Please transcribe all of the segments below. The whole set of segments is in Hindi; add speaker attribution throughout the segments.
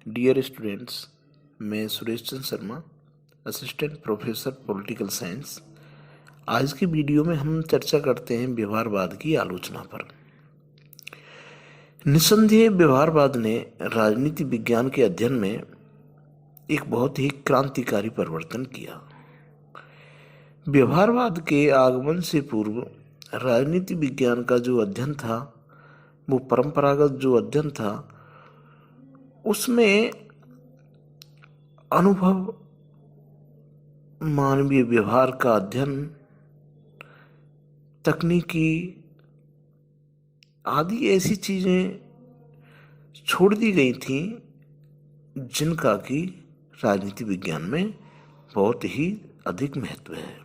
Speaker 1: डियर स्टूडेंट्स, मैं Suresh Chandra Sharma, assistant professor political science. आज की वीडियो में हम चर्चा करते हैं व्यवहारवाद की आलोचना पर। निस्संदेह व्यवहारवाद ने राजनीति विज्ञान के अध्ययन में एक बहुत ही क्रांतिकारी परिवर्तन किया। व्यवहारवाद के आगमन से पूर्व राजनीति विज्ञान का जो अध्ययन था, वो परंपरागत जो अध्ययन था, उसमें अनुभव, मानवीय व्यवहार का अध्ययन, तकनीकी आदि ऐसी चीजें छोड़ दी गई थीं जिनका कि राजनीति विज्ञान में बहुत ही अधिक महत्व है।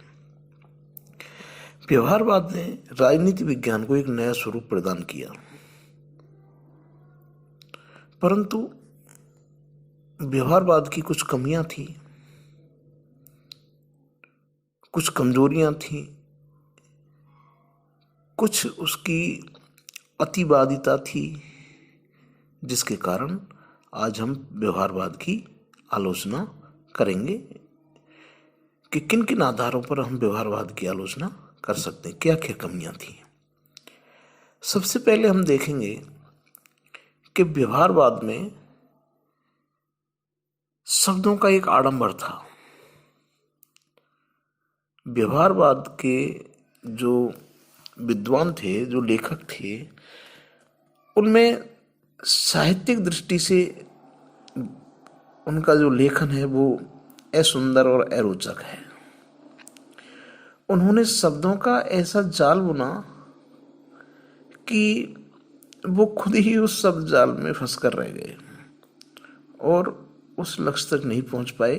Speaker 1: व्यवहारवाद ने राजनीति विज्ञान को एक नया स्वरूप प्रदान किया, परंतु व्यवहारवाद की कुछ कमियां थी, कुछ कमजोरियां थी, कुछ उसकी अतिवादिता थी, जिसके कारण आज हम व्यवहारवाद की आलोचना करेंगे कि किन किन आधारों पर हम व्यवहारवाद की आलोचना कर सकते हैं, क्या क्या कमियां थी। सबसे पहले हम देखेंगे कि व्यवहारवाद में शब्दों का एक आडंबर था। व्यवहारवाद के जो विद्वान थे, जो लेखक थे, उनमें साहित्यिक दृष्टि से उनका जो लेखन है वो असुंदर और अरोचक है। उन्होंने शब्दों का ऐसा जाल बुना कि वो खुद ही उस शब्द जाल में फंसकर रह गए और उस लक्ष्य तक नहीं पहुंच पाए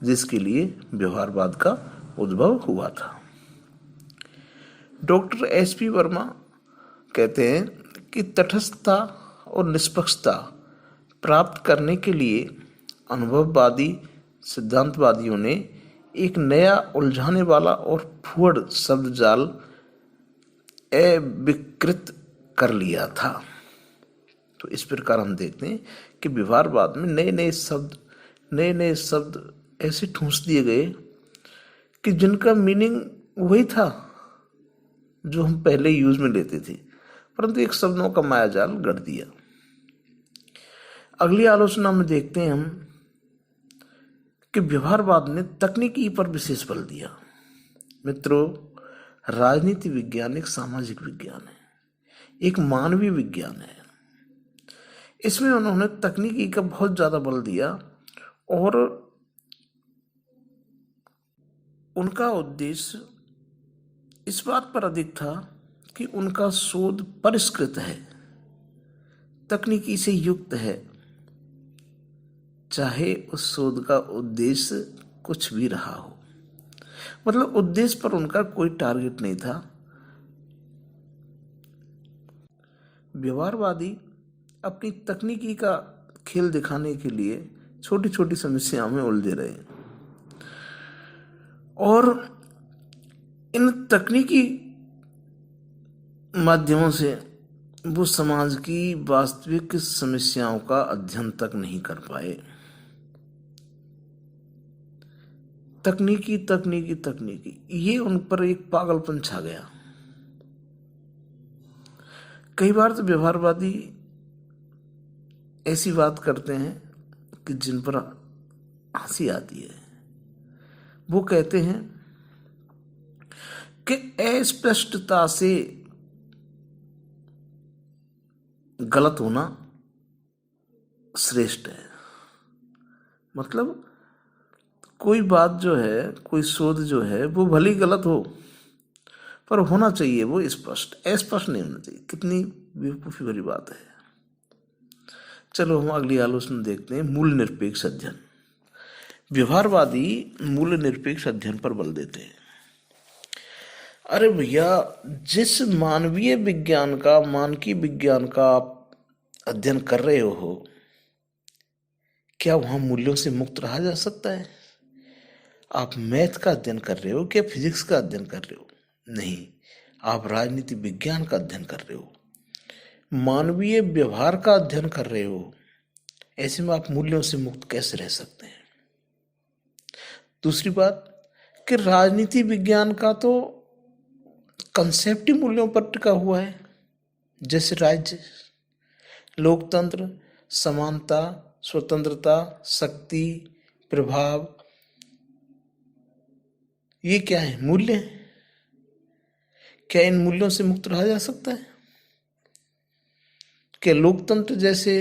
Speaker 1: जिसके लिए व्यवहारवाद का उद्भव हुआ था। Doctor SP. वर्मा कहते हैं कि तटस्थता और निष्पक्षता प्राप्त करने के लिए अनुभववादी सिद्धांतवादियों ने एक नया उलझाने वाला और फूहड़ शब्द जाल विकृत कर लिया था। तो इस प्रकार हम देखते हैं कि व्यवहारवाद में नए नए शब्द ऐसे ठूंस दिए गए कि जिनका मीनिंग वही था जो हम पहले यूज में लेते थे, परंतु एक शब्दों का मायाजाल गढ़ दिया। अगली आलोचना में देखते हैं हम कि व्यवहारवाद ने तकनीकी पर विशेष बल दिया। मित्रों, राजनीति विज्ञान एक सामाजिक विज्ञान है, एक मानवीय विज्ञान है। इसमें उन्होंने तकनीकी का बहुत ज्यादा बल दिया और उनका उद्देश्य इस बात पर अधिक था कि उनका शोध परिष्कृत है, तकनीकी से युक्त है, चाहे उस शोध का उद्देश्य कुछ भी रहा हो। मतलब उद्देश्य पर उनका कोई टारगेट नहीं था। व्यवहारवादी अपनी तकनीकी का खेल दिखाने के लिए छोटी छोटी समस्याओं में उलझे रहे और इन तकनीकी माध्यमों से वो समाज की वास्तविक समस्याओं का अध्ययन तक नहीं कर पाए। तकनीकी ये उन पर एक पागलपन छा गया। कई बार तो व्यवहारवादी ऐसी बात करते हैं कि जिन पर हंसी आती है। वो कहते हैं कि अस्पष्टता से गलत होना श्रेष्ठ है। मतलब कोई बात जो है, कोई शोध जो है, वो भली गलत हो पर होना चाहिए वो स्पष्ट, अस्पष्ट नहीं होना चाहिए। कितनी बेवकूफी भरी बात है। चलो हम अगली आलोचना देखते हैं, मूल निरपेक्ष अध्ययन। व्यवहारवादी मूल निरपेक्ष अध्ययन पर बल देते हैं। अरे भैया, जिस मानवीय विज्ञान का, मानकी विज्ञान का आप अध्ययन कर रहे हो, क्या वहां मूल्यों से मुक्त रहा जा सकता है? आप मैथ का अध्ययन कर रहे हो क्या फिजिक्स का अध्ययन कर रहे हो? नहीं, आप राजनीति विज्ञान का अध्ययन कर रहे हो, मानवीय व्यवहार का अध्ययन कर रहे हो। ऐसे में आप मूल्यों से मुक्त कैसे रह सकते हैं? दूसरी बात कि राजनीति विज्ञान का तो कंसेप्ट ही मूल्यों पर टिका हुआ है, जैसे राज्य, लोकतंत्र, समानता, स्वतंत्रता, शक्ति, प्रभाव। ये क्या है? मूल्य है। क्या इन मूल्यों से मुक्त रहा जा सकता है? क्या लोकतंत्र जैसे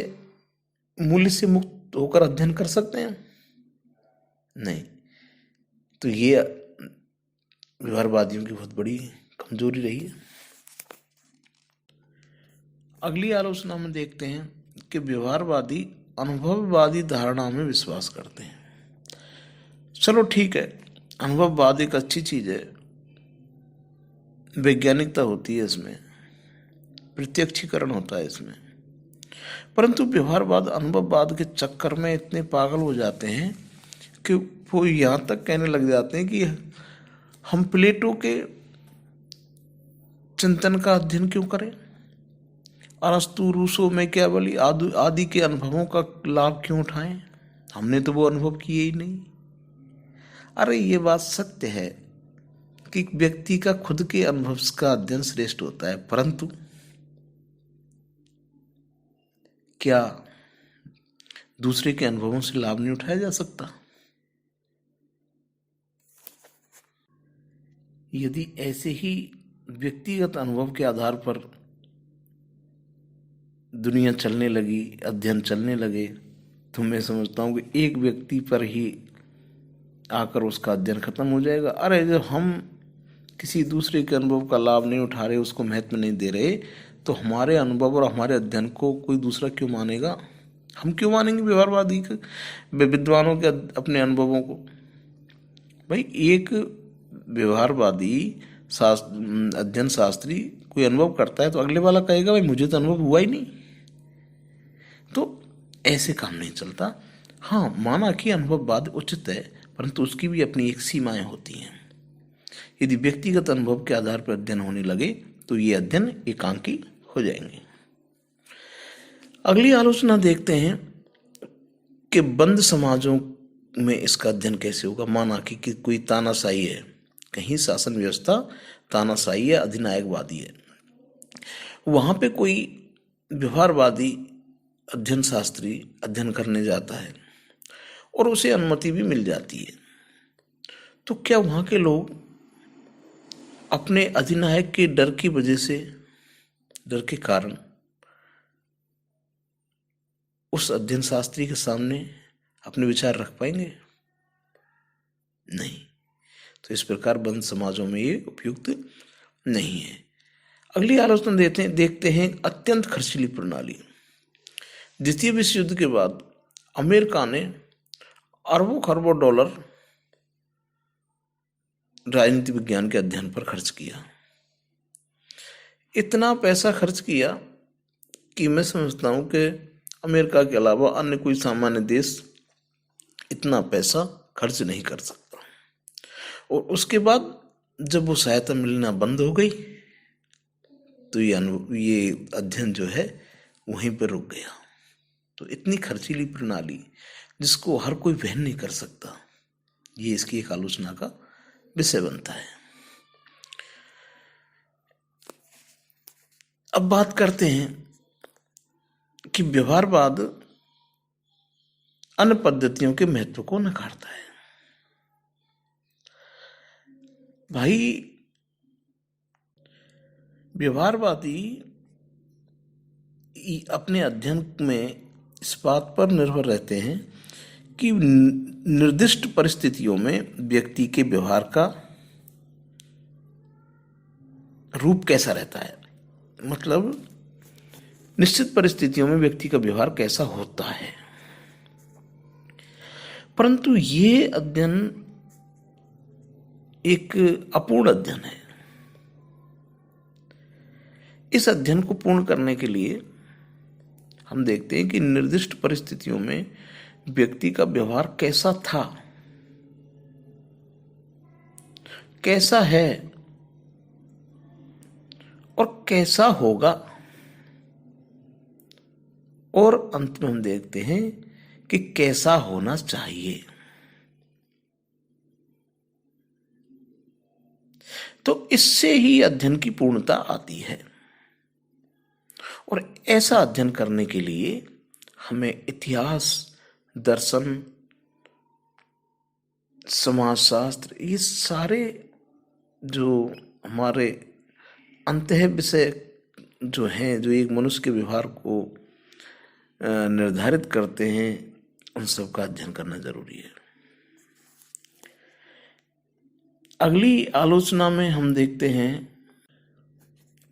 Speaker 1: मूल्य से मुक्त होकर अध्ययन कर सकते हैं? नहीं। तो ये व्यवहारवादियों की बहुत बड़ी कमजोरी रही है। अगली आलोचना में देखते हैं कि व्यवहारवादी अनुभववादी धारणा में विश्वास करते हैं। चलो ठीक है, अनुभववाद एक अच्छी चीज है, वैज्ञानिकता होती है इसमें, प्रत्यक्षीकरण होता है इसमें, परंतु व्यवहारवाद अनुभववाद के चक्कर में इतने पागल हो जाते हैं कि वो यहाँ तक कहने लग जाते हैं कि हम प्लेटो के चिंतन का अध्ययन क्यों करें, अरस्तु, रूसो, मैकियावेली आदि के अनुभवों का लाभ क्यों उठाएं, हमने तो वो अनुभव किए ही नहीं। अरे ये बात सत्य है कि व्यक्ति का खुद के अनुभव का अध्ययन श्रेष्ठ होता है, परंतु क्या दूसरे के अनुभवों से लाभ नहीं उठाया जा सकता? यदि ऐसे ही व्यक्तिगत अनुभव के आधार पर दुनिया चलने लगी, अध्ययन चलने लगे, तो मैं समझता हूँ कि एक व्यक्ति पर ही आकर उसका अध्ययन खत्म हो जाएगा। अरे जब हम किसी दूसरे के अनुभव का लाभ नहीं उठा रहे, उसको महत्व नहीं दे रहे, तो हमारे अनुभव और हमारे अध्ययन को कोई दूसरा क्यों मानेगा? हम क्यों मानेंगे व्यवहारवादी के, विद्वानों के अपने अनुभवों को? भाई एक व्यवहारवादी अध्ययन शास्त्री कोई अनुभव करता है तो अगले वाला कहेगा भाई मुझे तो अनुभव हुआ ही नहीं। तो ऐसे काम नहीं चलता। हाँ, माना कि अनुभववाद उचित है, परंतु उसकी भी अपनी एक सीमाएं होती हैं। यदि व्यक्तिगत अनुभव के आधार पर अध्ययन होने लगे तो ये अध्ययन एकांकी हो जाएंगे। अगली आलोचना देखते हैं कि बंद समाजों में इसका अध्ययन कैसे होगा। माना कि कोई तानाशाही है, कहीं शासन व्यवस्था तानाशाही है, अधिनायकवादी है, वहां पे कोई व्यवहारवादी अध्ययन शास्त्री अध्ययन करने जाता है और उसे अनुमति भी मिल जाती है, तो क्या वहां के लोग अपने अधिनायक के डर की वजह से, डर के कारण उस अध्ययन शास्त्री के सामने अपने विचार रख पाएंगे? नहीं। तो इस प्रकार बंद समाजों में ये उपयुक्त नहीं है। अगली आलोचना देखते हैं अत्यंत खर्चीली प्रणाली। द्वितीय विश्व युद्ध के बाद अमेरिका ने अरबों खरबों डॉलर राजनीति विज्ञान के अध्ययन पर खर्च किया। इतना पैसा खर्च किया कि मैं समझता हूं कि अमेरिका के अलावा अन्य कोई सामान्य देश इतना पैसा खर्च नहीं कर सकता। और उसके बाद जब वो सहायता मिलना बंद हो गई तो ये अध्ययन जो है वहीं पर रुक गया। तो इतनी खर्चीली प्रणाली जिसको हर कोई वहन नहीं कर सकता, ये इसकी एक आलोचना का विषय बनता है। अब बात करते हैं कि व्यवहारवाद अन्य पद्धतियों के महत्व को नकारता है। भाई व्यवहारवादी अपने अध्ययन में इस बात पर निर्भर रहते हैं कि निर्दिष्ट परिस्थितियों में व्यक्ति के व्यवहार का रूप कैसा रहता है, मतलब निश्चित परिस्थितियों में व्यक्ति का व्यवहार कैसा होता है। परंतु ये अध्ययन एक अपूर्ण अध्ययन है। इस अध्ययन को पूर्ण करने के लिए हम देखते हैं कि निर्दिष्ट परिस्थितियों में व्यक्ति का व्यवहार कैसा था, कैसा है और कैसा होगा, और अंत में हम देखते हैं कि कैसा होना चाहिए। तो इससे ही अध्ययन की पूर्णता आती है। और ऐसा अध्ययन करने के लिए हमें इतिहास, दर्शन, समाजशास्त्र, ये सारे जो हमारे अंतः विषय जो हैं, जो एक मनुष्य के व्यवहार को निर्धारित करते हैं, उन सब का अध्ययन करना जरूरी है। अगली आलोचना में हम देखते हैं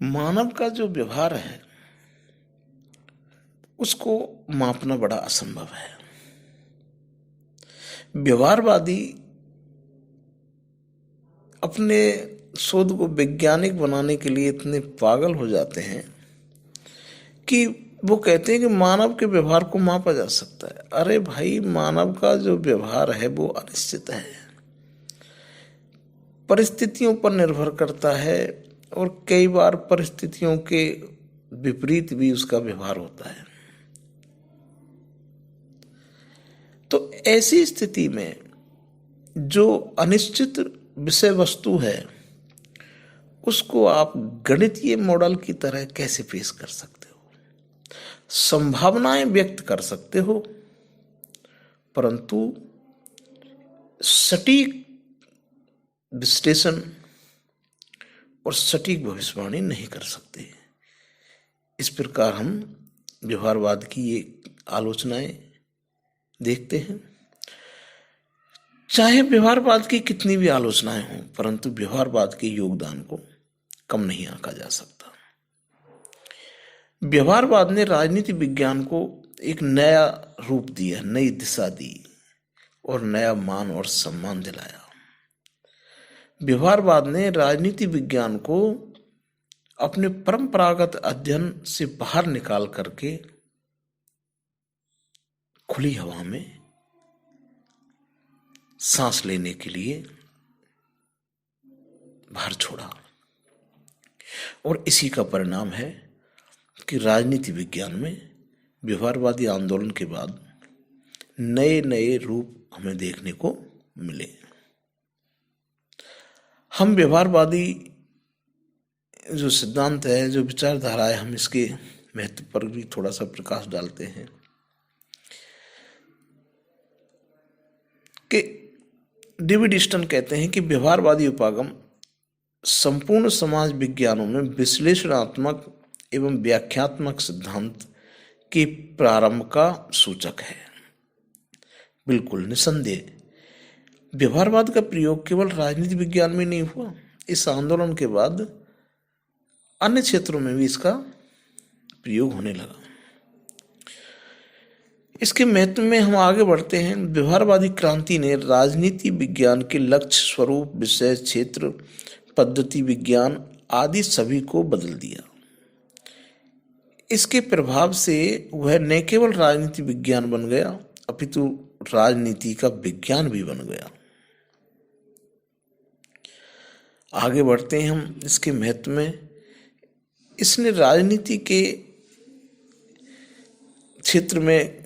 Speaker 1: मानव का जो व्यवहार है उसको मापना बड़ा असंभव है। व्यवहारवादी अपने शोध को वैज्ञानिक बनाने के लिए इतने पागल हो जाते हैं कि वो कहते हैं कि मानव के व्यवहार को मापा जा सकता है। अरे भाई, मानव का जो व्यवहार है वो अनिश्चित है, परिस्थितियों पर निर्भर करता है, और कई बार परिस्थितियों के विपरीत भी उसका व्यवहार होता है। तो ऐसी स्थिति में जो अनिश्चित विषय वस्तु है उसको आप गणितीय मॉडल की तरह कैसे पेश कर सकते हो? संभावनाएं व्यक्त कर सकते हो, परंतु सटीक विश्लेषण और सटीक भविष्यवाणी नहीं कर सकते। इस प्रकार हम व्यवहारवाद की ये आलोचनाएं देखते हैं। चाहे व्यवहारवाद की कितनी भी आलोचनाएं हों, परंतु व्यवहारवाद के योगदान को कम नहीं आंका जा सकता। व्यवहारवाद ने राजनीति विज्ञान को एक नया रूप दिया, नई दिशा दी और नया मान और सम्मान दिलाया। व्यवहारवाद ने राजनीति विज्ञान को अपने परंपरागत अध्ययन से बाहर निकाल करके खुली हवा में सांस लेने के लिए बाहर छोड़ा। और इसी का परिणाम है कि राजनीति विज्ञान में व्यवहारवादी आंदोलन के बाद नए नए रूप हमें देखने को मिले। हम व्यवहारवादी जो सिद्धांत है, जो विचारधारा है, हम इसके महत्व पर भी थोड़ा सा प्रकाश डालते हैं कि डेविड ईस्टन कहते हैं कि व्यवहारवादी उपागम संपूर्ण समाज विज्ञानों में विश्लेषणात्मक एवं व्याख्यात्मक सिद्धांत के प्रारंभ का सूचक है। बिल्कुल निसंदेह व्यवहारवाद का प्रयोग केवल राजनीति विज्ञान में नहीं हुआ, इस आंदोलन के बाद अन्य क्षेत्रों में भी इसका प्रयोग होने लगा। इसके महत्व में हम आगे बढ़ते हैं। व्यवहारवादी क्रांति ने राजनीति विज्ञान के लक्ष्य, स्वरूप, विषय, क्षेत्र, पद्धति विज्ञान आदि सभी को बदल दिया। इसके प्रभाव से वह न केवल राजनीति विज्ञान बन गया, अपितु राजनीति का विज्ञान भी बन गया। आगे बढ़ते हैं हम इसके महत्व में। इसने राजनीति के क्षेत्र में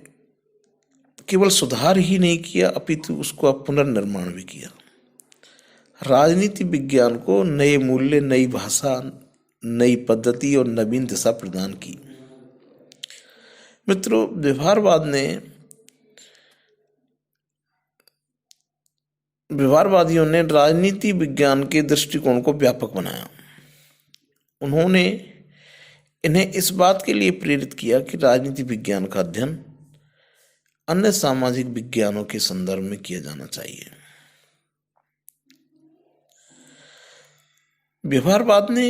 Speaker 1: केवल सुधार ही नहीं किया, अपितु उसको पुनर्निर्माण भी किया। राजनीति विज्ञान को नए मूल्य, नई भाषा, नई पद्धति और नवीन दिशा प्रदान की। मित्रों, व्यवहारवादियों ने राजनीति विज्ञान के दृष्टिकोण को व्यापक बनाया। उन्होंने इन्हें इस बात के लिए प्रेरित किया कि राजनीति विज्ञान का अध्ययन अन्य सामाजिक विज्ञानों के संदर्भ में किया जाना चाहिए। व्यवहारवाद ने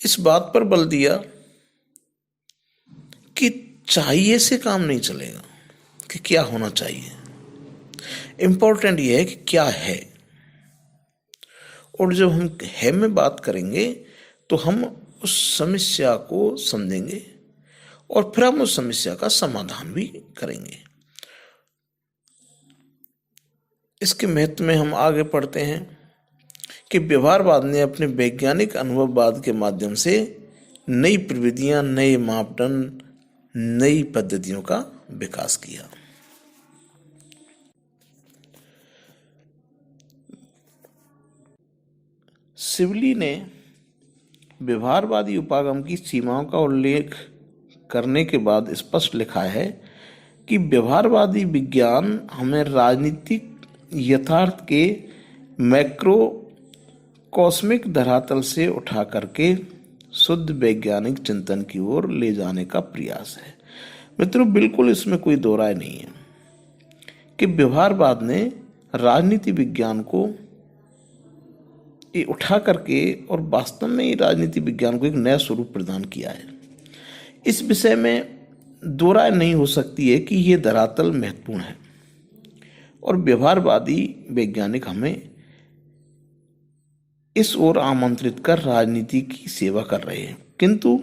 Speaker 1: इस बात पर बल दिया कि चाहिए से काम नहीं चलेगा, कि क्या होना चाहिए। इंपॉर्टेंट यह है कि क्या है, और जब हम है में बात करेंगे तो हम उस समस्या को समझेंगे और फिर हम उस समस्या का समाधान भी करेंगे। इसके महत्व में हम आगे पढ़ते हैं कि व्यवहारवाद ने अपने वैज्ञानिक अनुभववाद के माध्यम से नई प्रविधियां, नए मापदंड, नई पद्धतियों का विकास किया। सिवली ने व्यवहारवादी उपागम की सीमाओं का उल्लेख करने के बाद स्पष्ट लिखा है कि व्यवहारवादी विज्ञान हमें राजनीतिक यथार्थ के मैक्रो कॉस्मिक धरातल से उठा करके शुद्ध वैज्ञानिक चिंतन की ओर ले जाने का प्रयास है। मित्रों, बिल्कुल इसमें कोई दो राय नहीं है कि व्यवहारवाद ने राजनीति विज्ञान को ये उठा करके और वास्तव में ये राजनीति विज्ञान को एक नया स्वरूप प्रदान किया है। इस विषय में दो राय नहीं हो सकती है कि ये धरातल महत्वपूर्ण है और व्यवहारवादी वैज्ञानिक हमें इस ओर आमंत्रित कर राजनीति की सेवा कर रहे हैं। किंतु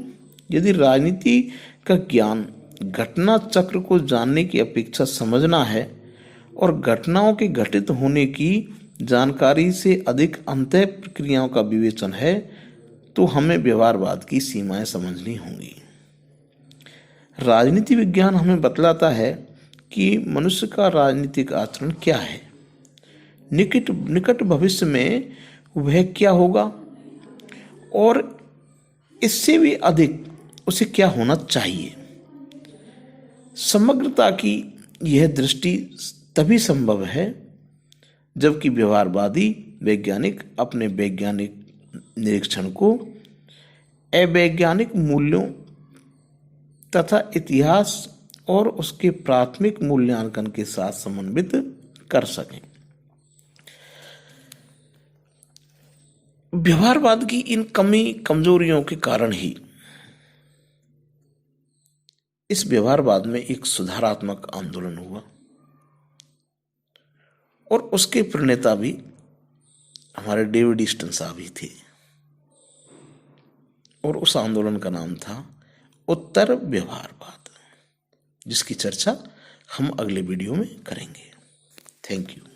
Speaker 1: यदि राजनीति का ज्ञान घटना चक्र को जानने की अपेक्षा समझना है और घटनाओं के घटित होने की जानकारी से अधिक अंतः प्रक्रियाओं का विवेचन है, तो हमें व्यवहारवाद की सीमाएं समझनी होंगी। राजनीति विज्ञान हमें बतलाता है कि मनुष्य का राजनीतिक आचरण क्या है, निकट भविष्य में वह क्या होगा और इससे भी अधिक उसे क्या होना चाहिए। समग्रता की यह दृष्टि तभी संभव है जबकि व्यवहारवादी वैज्ञानिक अपने वैज्ञानिक निरीक्षण को अवैज्ञानिक मूल्यों तथा इतिहास और उसके प्राथमिक मूल्यांकन के साथ समन्वित कर सकें। व्यवहारवाद की इन कमजोरियों के कारण ही इस व्यवहारवाद में एक सुधारात्मक आंदोलन हुआ और उसके प्रणेता भी हमारे डेविड ईस्टन साहब ही थे और उस आंदोलन का नाम था उत्तर व्यवहारवाद, जिसकी चर्चा हम अगले वीडियो में करेंगे। Thank you.